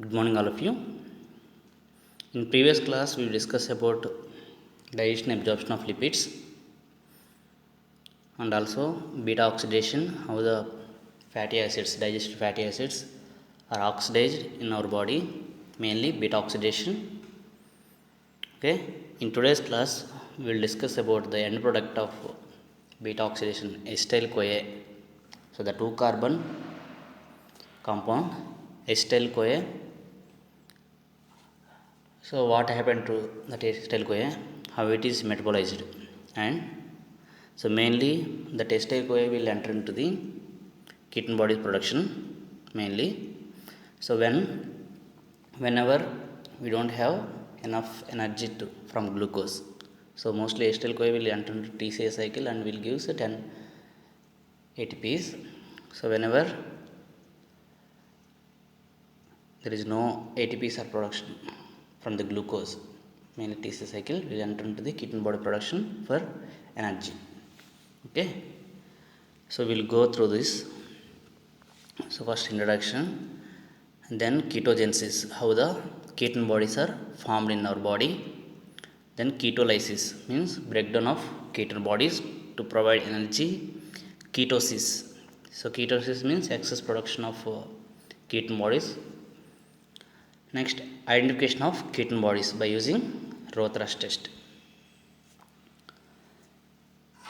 Good morning, all of you. In previous class, we discussed about digestion absorption of lipids and also beta oxidation, how the fatty acids, digested fatty acids, are oxidized in our body, mainly beta oxidation. Okay. In today's class, we will discuss about the end product of beta oxidation, acetyl CoA. So the 2-carbon compound acetyl CoA. So what happened to that acetyl CoA? How it is metabolized, and so mainly the acetyl CoA will enter into the ketone body production mainly. So whenever we don't have enough energy from glucose, so mostly acetyl CoA will enter into TCA cycle and will give 10 ATPs. So whenever there is no ATPs or production from the glucose, mainly TCA cycle will enter into the ketone body production for energy. Okay, so we'll go through this. So first introduction, and then ketogenesis, how the ketone bodies are formed in our body. Then ketolysis means breakdown of ketone bodies to provide energy. Ketosis, so ketosis means excess production of ketone bodies. Next, identification of ketone bodies by using Rothera's test.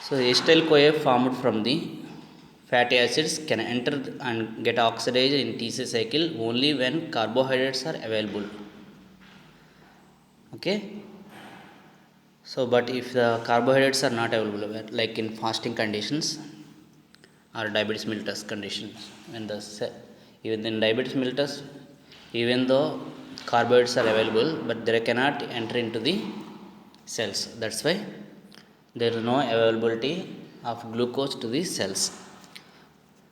So acetyl CoA formed from the fatty acids can enter and get oxidized in TCA cycle only when carbohydrates are available. Okay. So but if the carbohydrates are not available, like in fasting conditions or diabetes mellitus conditions, when even in diabetes mellitus, even though carbohydrates are available, but they cannot enter into the cells. That's why there is no availability of glucose to the cells.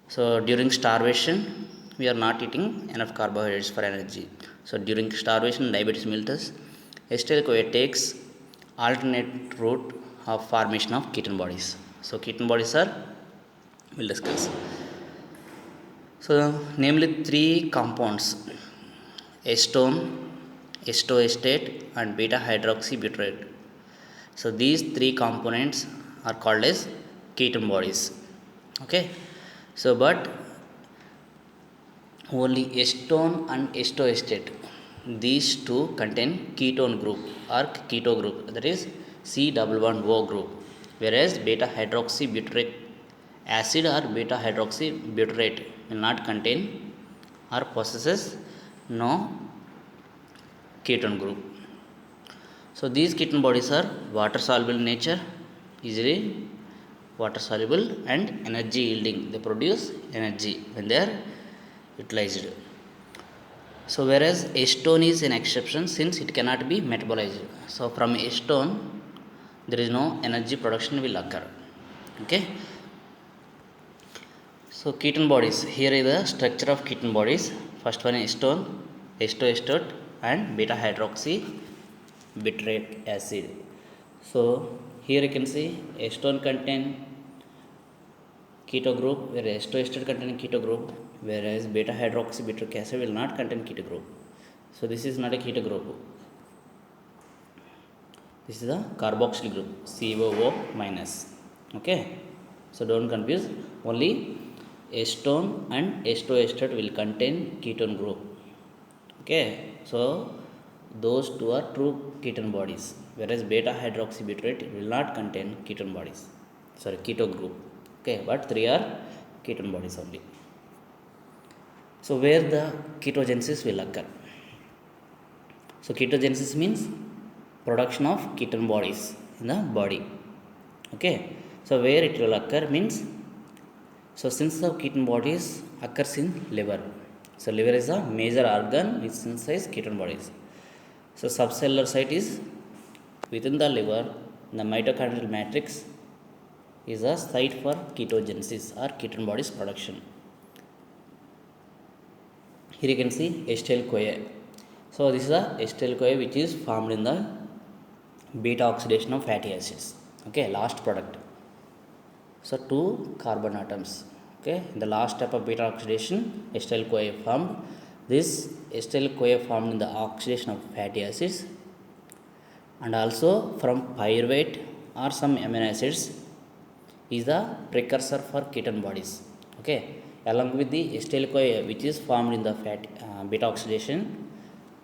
So during starvation, we are not eating enough carbohydrates for energy. So during starvation, diabetes mellitus, acetyl CoA takes alternate route of formation of ketone bodies. So ketone bodies are, we'll discuss. So namely 3 compounds: acetone, acetoacetate, and beta hydroxybutyrate. So these 3 components are called as ketone bodies. Okay. So but only acetone and acetoacetate, these two contain ketone group or keto group, that is C11O group, whereas beta hydroxybutyrate acid or beta hydroxybutyrate will not contain or possesses no ketone group. So these ketone bodies are water soluble in nature, easily water soluble, and energy yielding. They produce energy when they are utilized. So whereas acetone is an exception since it cannot be metabolized. So from acetone there is no energy production will occur. Okay. So ketone bodies, here is the structure of ketone bodies. First one is acetone, acetoacetate, and beta hydroxybutyrate acid. So here you can see acetone contain keto group, whereas acetoacetate contain keto group, whereas beta hydroxybutyric acid will not contain keto group. So this is not a keto group. This is a carboxyl group, COO minus. Okay. So don't confuse. Only acetone and acetoacetate will contain ketone group. Okay. So those two are true ketone bodies, whereas beta hydroxybutyrate will not contain ketone bodies. Sorry, keto group. Okay, but 3 are ketone bodies only. So where the ketogenesis will occur? So ketogenesis means production of ketone bodies in the body. Okay. So where it will occur means, so since the ketone bodies occurs in liver, so liver is a major organ which synthesizes ketone bodies. So subcellular site is within the liver. The mitochondrial matrix is a site for ketogenesis or ketone bodies production. Here you can see acetyl CoA. So this is the acetyl CoA which is formed in the beta oxidation of fatty acids. Okay, last product. So 2 carbon atoms. Okay, in the last step of beta oxidation, acetyl CoA formed. This acetyl-CoA formed in the oxidation of fatty acids and also from pyruvate or some amino acids is the precursor for ketone bodies. Okay, along with the acetyl-CoA which is formed in the fat beta oxidation,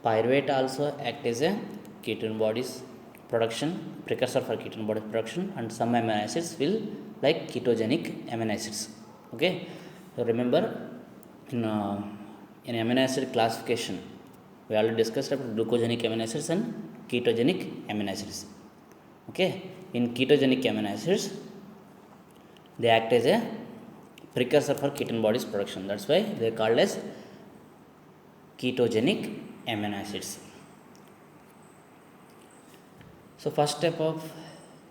pyruvate also act as a ketone bodies production, precursor for ketone body production, and some amino acids will like ketogenic amino acids. Okay, so remember in amino acid classification we already discussed about glucogenic amino acids and ketogenic amino acids. Okay, in ketogenic amino acids they act as a precursor for ketone bodies production. That's why they are called as ketogenic amino acids. So first step of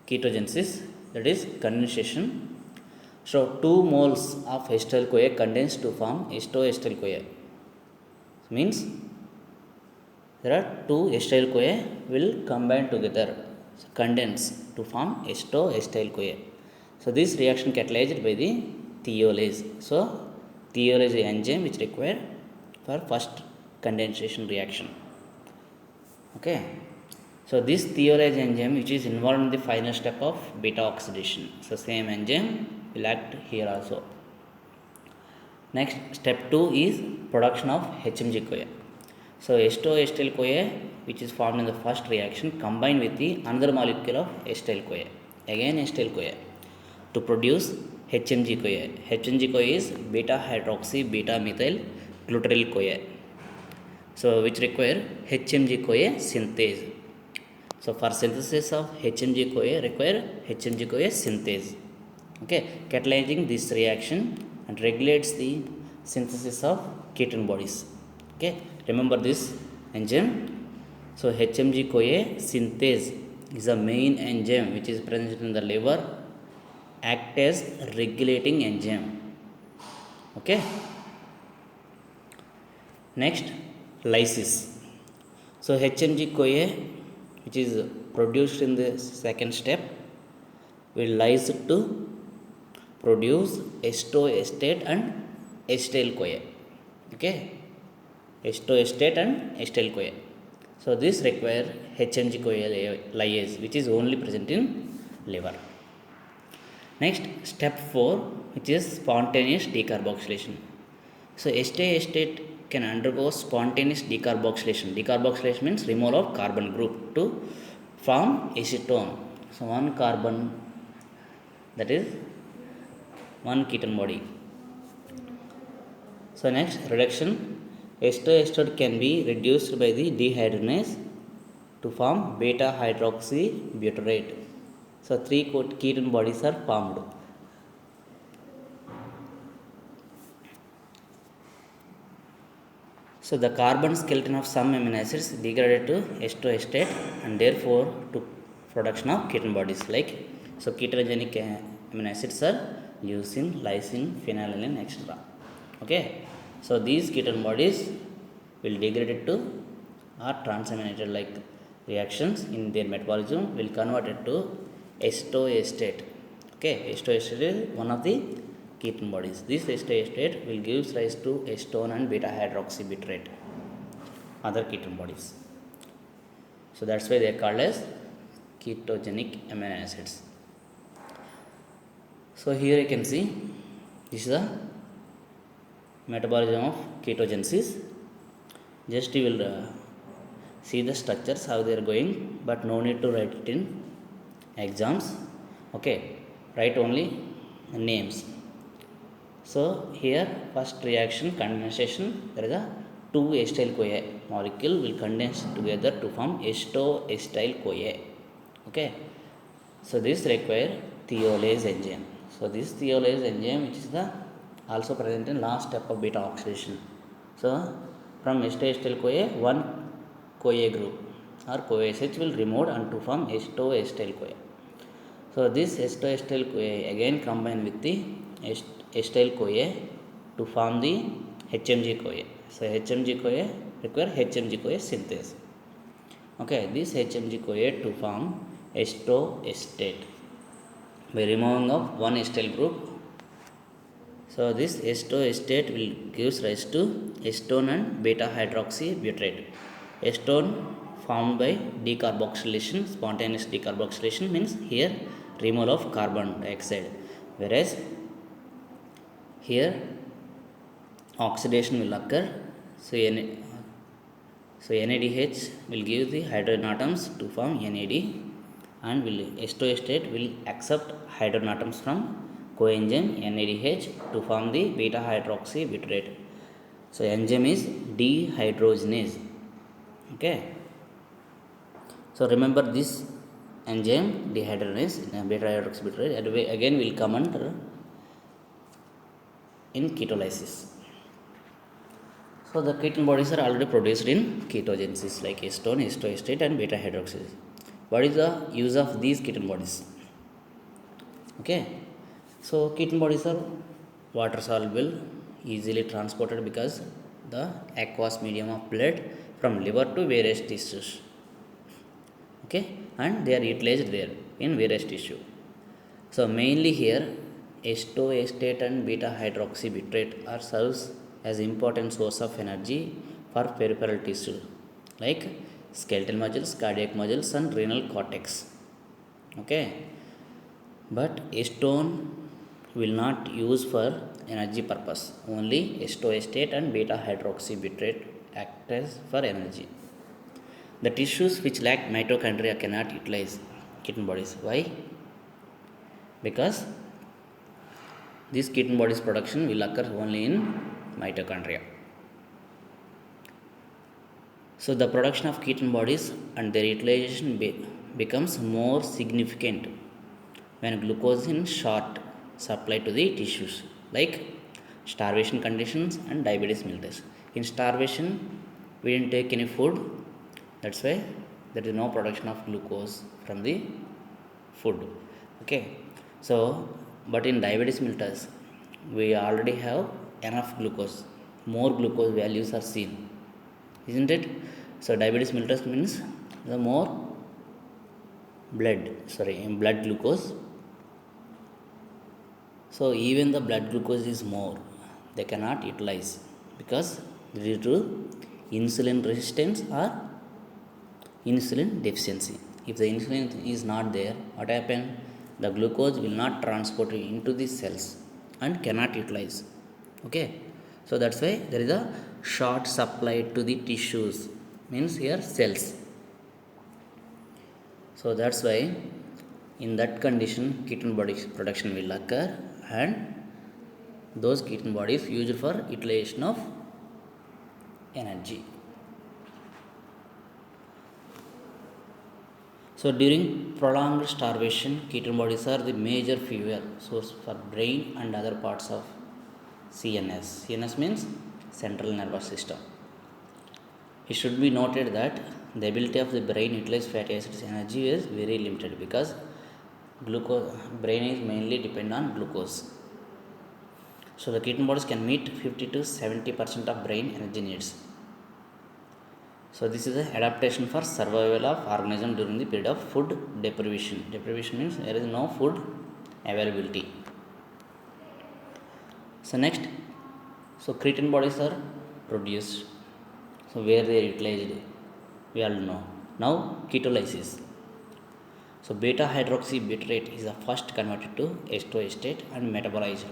ketogenesis, that is condensation. So 2 moles of acetyl-CoA condense to form aceto-acetyl-CoA. Means there are 2 acetyl-CoA will combine together, so condense to form aceto-acetyl-CoA. So this reaction catalyzed by the thiolase. So thiolase is enzyme which required for first condensation reaction. Okay, so this thiolase enzyme which is involved in the final step of beta oxidation. So same enzyme will act here also. Next, step 2 is production of HMG-CoA. So aceto-acetyl-CoA which is formed in the first reaction combined with the another molecule of acetyl-CoA, again acetyl-CoA, to produce HMG-CoA. HMG-CoA is beta hydroxy beta methyl glutaryl-CoA. So which require HMG-CoA synthase. So for synthesis of HMG-CoA require HMG-CoA synthase. Okay, catalyzing this reaction and regulates the synthesis of ketone bodies. Okay, remember this enzyme. So HMG-CoA synthase is a main enzyme which is present in the liver, act as regulating enzyme. Okay, next, lysis. So HMG-CoA which is produced in the second step will lyse to produce aceto-acetate and acetyl-CoA. Okay, aceto-acetate and acetyl-CoA. So this require HMG-CoA lyase which is only present in liver. Next, step 4 which is spontaneous decarboxylation. So aceto-acetate can undergo spontaneous decarboxylation. Decarboxylation means removal of carbon group to form acetone. So one carbon, that is one ketone body. So next, reduction. Aceto-acetate can be reduced by the dehydrogenase to form beta hydroxy butyrate. So 3 ketone bodies are formed. So the carbon skeleton of some amino acids degraded to aceto-acetate and therefore to production of ketone bodies like, so ketogenic amino acids are leucine, lysine, phenylalanine, etc. Okay, so these ketone bodies will degrade to or transaminated like reactions in their metabolism will convert it to aceto-acetate. Okay, aceto-acetate is one of the ketone bodies. This aceto-acetate will give rise to acetone and beta hydroxy butyrate, other ketone bodies. So that's why they are called as ketogenic amino acids. So here you can see this is the metabolism of ketogenesis. Just you will see the structures how they are going, but no need to write it in exams. Okay, write only names. So here first reaction condensation, there is a 2 acetyl-CoA molecule will condense together to form aceto-acetyl-CoA. Okay, so this require thiolase enzyme. So this thiolase enzyme which is the also present in last step of beta oxidation. So from aceto-acetyl-CoA one CoA group or CoA will removed and to form aceto-acetyl-CoA. So this aceto-acetyl-CoA again combine with the acetyl-CoA to form the HMG-CoA. So HMG-CoA require HMG-CoA synthase. Okay, this HMG-CoA to form aceto-acetate by removing of one acetyl group. So this H2 state will gives rise to acetone and beta hydroxybutyrate. Acetone formed by decarboxylation, spontaneous decarboxylation means here removal of carbon dioxide, whereas here oxidation will occur. So NADH will give the hydrogen atoms to form NAD, and will H2 state will accept hydrogen atoms from coenzyme NADH to form the beta hydroxybutyrate. So enzyme is dehydrogenase. Okay. So remember this enzyme dehydrogenase beta hydroxybutyrate again will come under in ketolysis. So the ketone bodies are already produced in ketogenesis like acetone, H2 state and beta hydroxylase. What is the use of these ketone bodies? Okay, so ketone bodies are water soluble, easily transported because the aqueous medium of blood from liver to various tissues. Okay, and they are utilized there in various tissue. So mainly here H2 state and beta hydroxybutyrate are serves as important source of energy for peripheral tissue like skeletal muscles, cardiac muscles and renal cortex. Okay, but acetone will not use for energy purpose. Only H2 state and beta hydroxybutyrate act as for energy. The tissues which lack mitochondria cannot utilize ketone bodies. Why? Because this ketone bodies production will occur only in mitochondria. So the production of ketone bodies and their utilization becomes more significant when glucose in short supply to the tissues like starvation conditions and diabetes mellitus. In starvation we didn't take any food, that's why there is no production of glucose from the food. Okay, so but in diabetes mellitus we already have enough glucose, more glucose values are seen, isn't it? So diabetes mellitus means the more blood glucose. So even the blood glucose is more, they cannot utilize because due to insulin resistance or insulin deficiency. If the insulin is not there, what happens? The glucose will not transport into the cells and cannot utilize. Okay, so that's why there is a short supply to the tissues, means here cells. So that's why in that condition ketone bodies production will occur, and those ketone bodies used for utilization of energy. So during prolonged starvation, ketone bodies are the major fuel source for brain and other parts of CNS. CNS means central nervous system. It should be noted that the ability of the brain to utilize fatty acids energy is very limited because brain is mainly dependent on glucose. So the ketone bodies can meet 50 to 70% of brain energy needs. So this is an adaptation for survival of organism during the period of food deprivation. Deprivation means there is no food availability. So next, so ketone bodies are produced. So where they are utilized, we all know. Now ketolysis. So beta hydroxybutyrate is the first converted to H2 state and metabolized.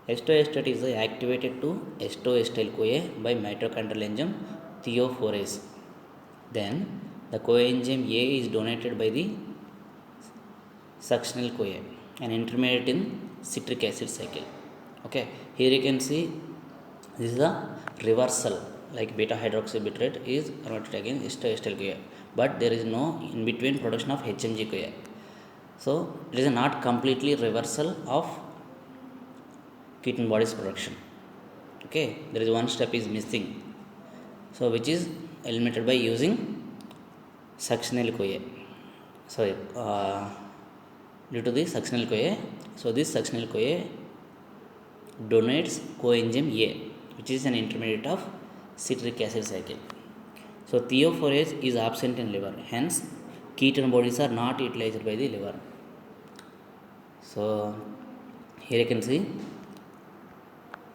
H2 state is activated to H2 acetyl-CoA by mitochondrial enzyme theophorase. Then the coenzyme A is donated by the succinyl-CoA, an intermediate in citric acid cycle. Okay, here you can see this is the reversal, like beta hydroxybutyrate is converted again H2 acetyl-CoA, but there is no in between production of HMG-CoA. So it is not completely reversal of ketone bodies production. Okay, there is one step is missing. So which is eliminated by using succinyl-CoA. So due to the succinyl-CoA, so this succinyl-CoA donates coenzyme A, which is an intermediate of citric acid cycle. So theophorase is absent in liver, hence ketone bodies are not utilized by the liver. So here you can see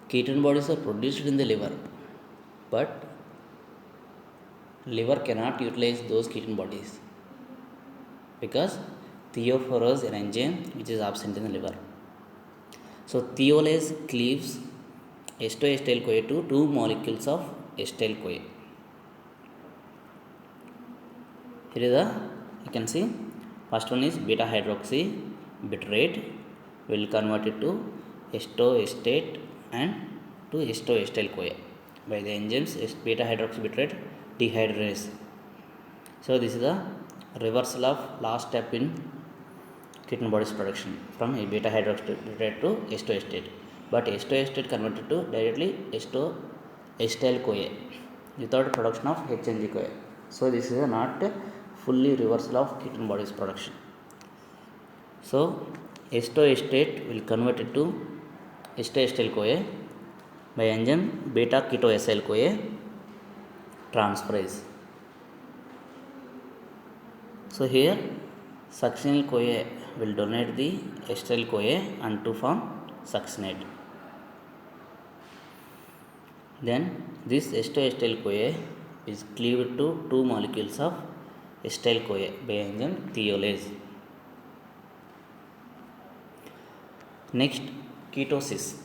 ketone bodies are produced in the liver, but liver cannot utilize those ketone bodies because theophorus an enzyme which is absent in the liver. So thiolase cleaves acetyl CoA to two molecules of acetyl CoA. Here is the, you can see, first one is beta hydroxy bitrate will convert it to acetoacetate and to acetyl CoA by the enzymes beta hydroxy bitrate dehydrase. So this is the reversal of last step in ketone bodies production from a beta hydroxybitrate to acetoacetate, but acetoacetate converted to directly acetyl CoA without production of HNG CoA. So this is not fully reversal of ketone bodies production. So acetoacetate will convert it to acetyl CoA by enzyme beta ketoacyl CoA transferase. So here succinyl CoA will donate the acetyl CoA and to form succinate. Then this acetyl CoA is cleaved to two molecules of acetyl CoA by enzyme thiolase. Next, ketosis.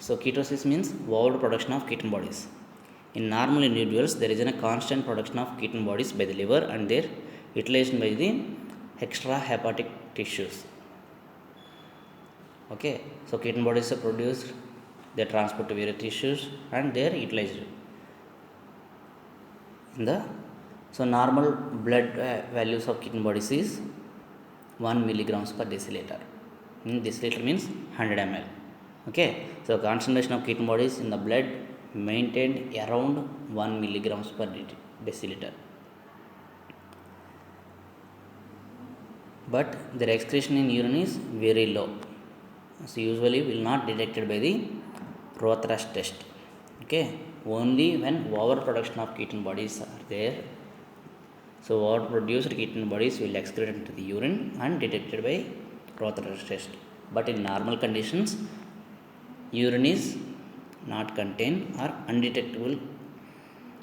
So ketosis means over production of ketone bodies. In normal individuals, there is a constant production of ketone bodies by the liver and their utilization by the extrahepatic tissues. Okay, so ketone bodies are produced, they are transported to various tissues and they are utilized in the, so normal blood values of ketone bodies is 1 milligrams per deciliter. Deciliter means 100 ml. Okay, so concentration of ketone bodies in the blood maintained around 1 milligrams per deciliter, but their excretion in urine is very low, so usually will not detected by the Rothra's test. Okay, only when overproduction of ketone bodies are there, so overproduced ketone bodies will excrete into the urine and detected by Rothra's test. But in normal conditions, urine is not contain or undetectable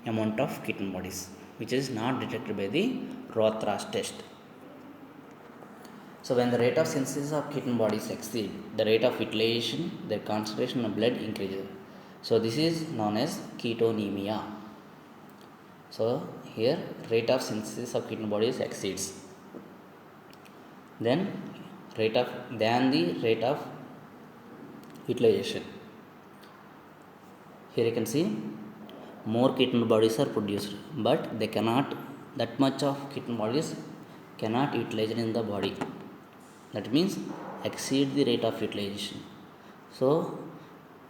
amount of ketone bodies, which is not detected by the Rothra's test. So when the rate of synthesis of ketone bodies exceed the rate of utilization, their concentration of blood increases. So this is known as ketonemia. So here rate of synthesis of ketone bodies exceeds then the rate of utilization. Here you can see more ketone bodies are produced, but they cannot, that much of ketone bodies cannot utilize it in the body. That means exceed the rate of utilization. So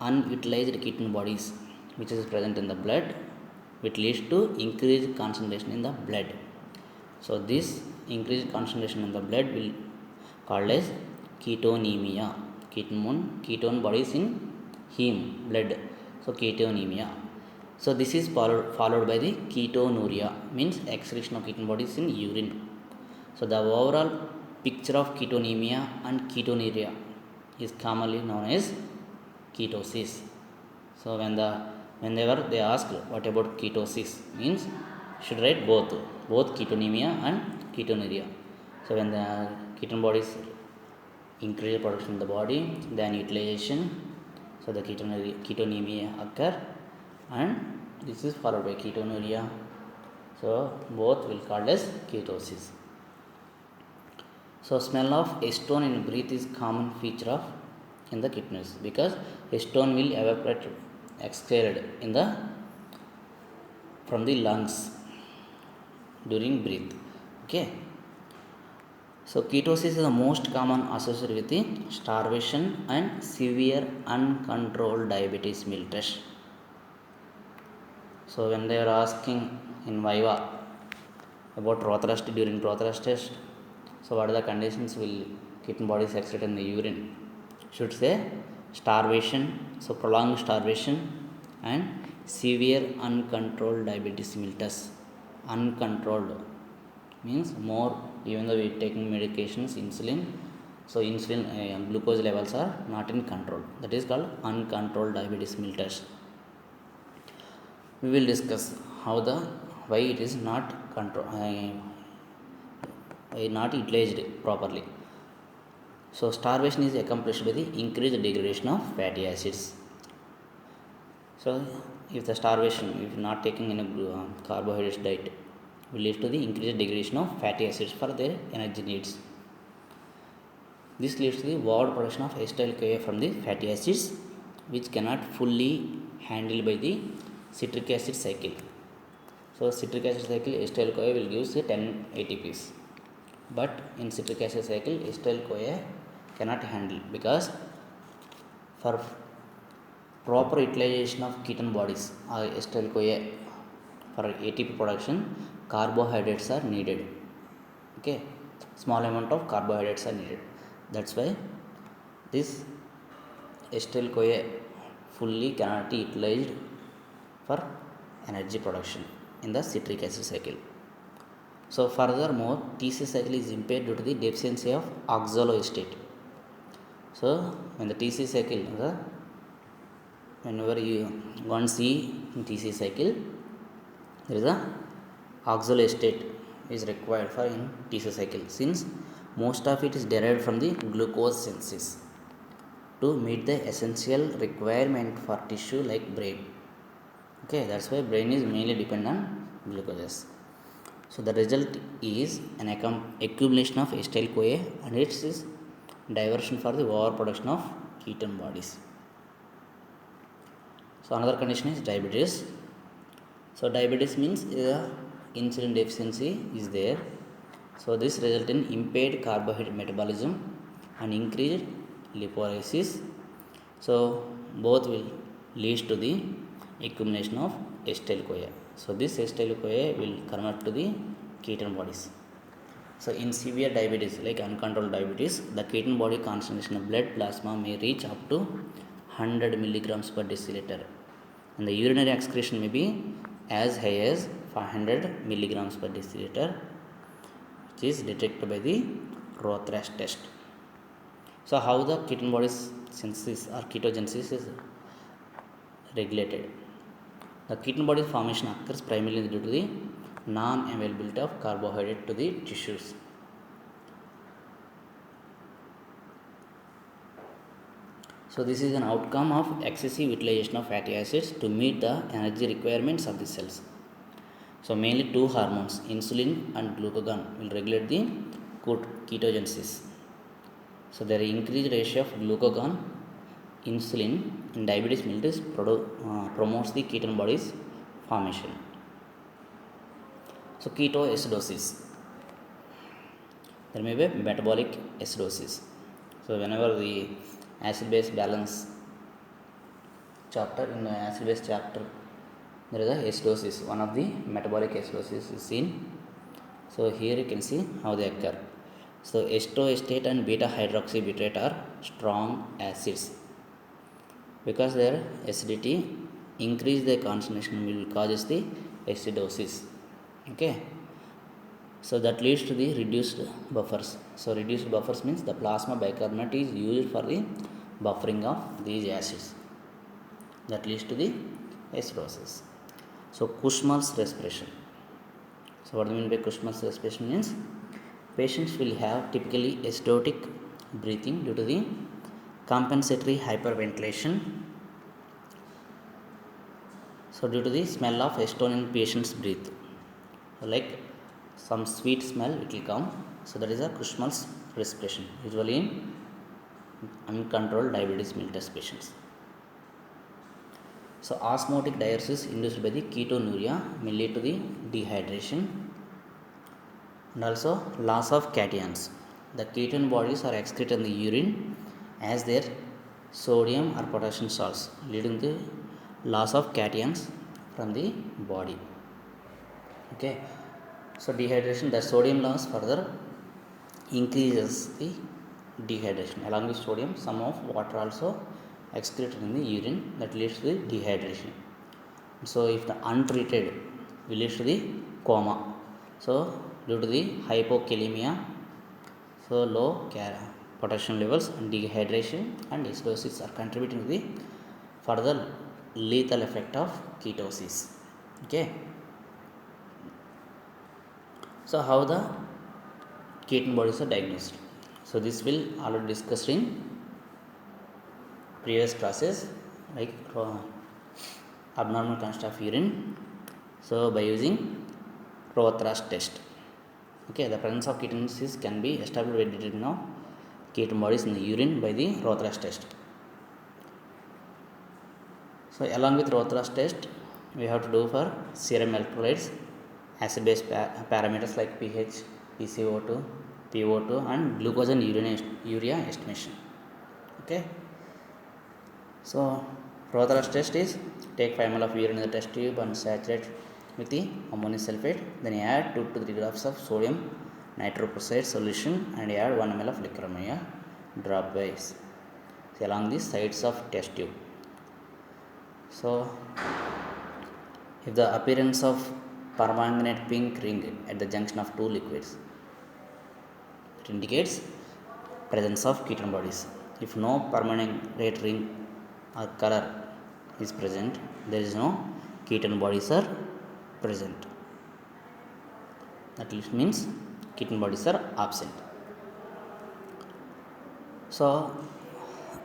unutilized ketone bodies which is present in the blood, which leads to increased concentration in the blood. So this increased concentration in the blood will called as ketonemia. Ketone bodies in heme blood, so ketonemia. So this is followed by the ketonuria, means excretion of ketone bodies in urine. So the overall picture of ketonemia and ketonuria is commonly known as ketosis. So whenever they ask what about ketosis, means should write both ketonemia and ketonuria. So when the ketone bodies increase production in the body, then utilization, so the ketonemia occur, and this is followed by ketonuria. So both will called as ketosis. So smell of acetone in breath is common feature of in the kidneys, because acetone will evaporate exhaled in the from the lungs during breath. Okay, so ketosis is the most common associated with the starvation and severe uncontrolled diabetes mellitus. So when they are asking in Viva about Rothra's during Rothra's test, so what are the conditions will ketone bodies excrete in the urine? Should say starvation, so prolonged starvation, and severe uncontrolled diabetes mellitus. Uncontrolled means more, even though we are taking medications, insulin, So insulin glucose levels are not in control. That is called uncontrolled diabetes mellitus. We will discuss how the why it is not control not utilized properly. So starvation is accomplished by the increased degradation of fatty acids. So if the starvation, if not taking any carbohydrates diet, will lead to the increased degradation of fatty acids for their energy needs. This leads to the over production of acetyl-CoA from the fatty acids, which cannot fully handled by the citric acid cycle. So citric acid cycle acetyl-CoA will give 10 ATPs, but in citric acid cycle acetyl-CoA cannot handle, because for proper utilization of ketone bodies or acetyl-CoA for ATP production, carbohydrates are needed. Okay, small amount of carbohydrates are needed. That's why this acetyl-CoA fully cannot be utilized for energy production in the citric acid cycle. So furthermore, TC cycle is impaired due to the deficiency of oxaloacetate. So when the TC cycle, whenever you want to see in TC cycle, there is a oxaloacetate is required for in TC cycle, since most of it is derived from the glucose synthesis to meet the essential requirement for tissue like brain. Okay, that's why brain is mainly dependent on glucose. So the result is an accumulation of acetyl-CoA and its is diversion for the overproduction of ketone bodies. So another condition is diabetes. So diabetes means insulin deficiency is there. So this result in impaired carbohydrate metabolism and increased lipolysis. So both will lead to the accumulation of acetyl-CoA. So this acetyl-CoA will convert to the ketone bodies. So in severe diabetes, like uncontrolled diabetes, the ketone body concentration of blood plasma may reach up to 100 milligrams per deciliter, and the urinary excretion may be as high as 500 milligrams per deciliter, which is detected by the Rothrash test. So how the ketone bodies synthesis or ketogenesis is regulated? The ketone body formation occurs primarily due to the non-availability of carbohydrate to the tissues. So this is an outcome of excessive utilization of fatty acids to meet the energy requirements of the cells. So mainly two hormones, insulin and glucagon, will regulate the ketogenesis. So there is increased ratio of glucagon, insulin in diabetes mellitus promotes the ketone bodies formation. So ketoacidosis, there may be metabolic acidosis. So whenever the acid base balance chapter, in the acid base chapter, there is a acidosis, one of the metabolic acidosis is seen. So here you can see how they occur. So acetoacetate and beta hydroxybutyrate are strong acids. Because their acidity increase their concentration will causes the acidosis. Okay, so that leads to the reduced buffers. So reduced buffers means the plasma bicarbonate is used for the buffering of these acids. That leads to the acidosis. So Kussmaul's respiration. So what do you mean by Kussmaul's respiration means? Patients will have typically acidotic breathing due to the compensatory hyperventilation. So due to the smell of acetone in patients breathe, like some sweet smell it will come. So that is a Kussmaul's respiration, usually in uncontrolled diabetes mellitus patients. So osmotic diuresis induced by the ketonuria may lead to the dehydration and also loss of cations. The ketone bodies are excreted in the urine as their sodium or potassium salts, leading to loss of cations from the body. Okay, so dehydration, the sodium loss further increases the dehydration. Along with sodium, some of water also excreted in the urine, that leads to the dehydration. So if the untreated will lead to the coma. So due to the hypokalemia, so low potassium levels, dehydration and acidosis are contributing to the further lethal effect of ketosis. Okay, so how the ketone bodies are diagnosed? So this will already discussed in previous classes, like abnormal content of urine. So by using Rothras test, okay, the presence of ketosis can be established by detection of ketone bodies in the urine by the Rothras test. So along with Rothras test, we have to do for serum electrolytes, acid-base parameters like pH, PCO2, PO2, and glucose and urea estimation. Okay. So Rothras test is take 5 ml of urine in the test tube and saturate with the ammonium sulfate. Then add 2 to 3 drops of sodium nitroprusside solution and add 1 ml of liquor ammonia dropwise along the sides of test tube. So if the appearance of permanganate pink ring at the junction of two liquids, it indicates presence of ketone bodies. If no permanganate ring or color is present, there is no ketone bodies are present. That means ketone bodies are absent. So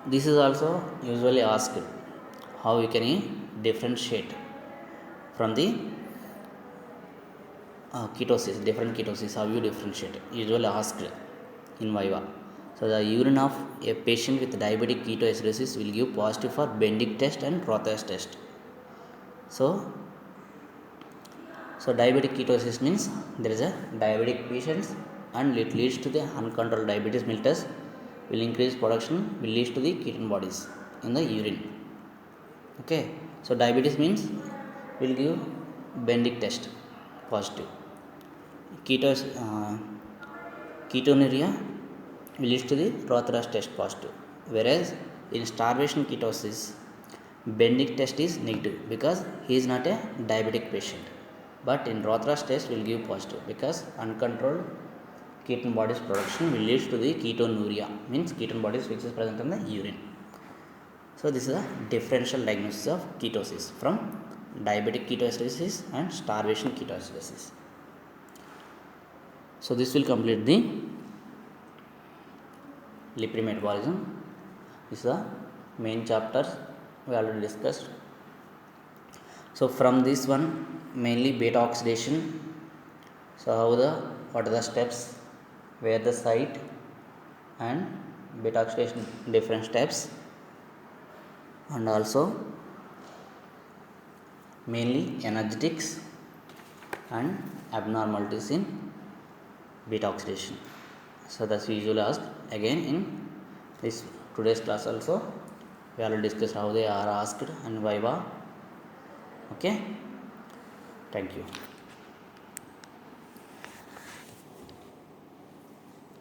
this is also usually asked, how we can differentiate from the ketosis, different ketosis, how you differentiate, usually asked in viva. So the urine of a patient with diabetic ketoacidosis will give positive for Bendick test and Rothras test. So diabetic ketosis means there is a diabetic patients and it leads to the uncontrolled diabetes mellitus, will increase production, will lead to the ketone bodies in the urine. Okay, so diabetes means will give Bendick test positive. Ketonuria will lead to the Rothras test positive. Whereas in starvation ketosis, Bendick test is negative because he is not a diabetic patient. But in Rothras test will give positive because uncontrolled ketone bodies production will lead to the ketonuria, means ketone bodies which is present in the urine. So this is a differential diagnosis of ketosis from diabetic ketoacidosis and starvation ketoacidosis. So this will complete the lipid metabolism. This is the main chapters we already discussed. So from this one, mainly beta oxidation. So what are the steps, where the site, and beta oxidation different steps, and also mainly energetics and abnormalities in beta oxidation. So that's usually asked again in this today's class also. We already discussed how they are asked and viva. Okay, thank you.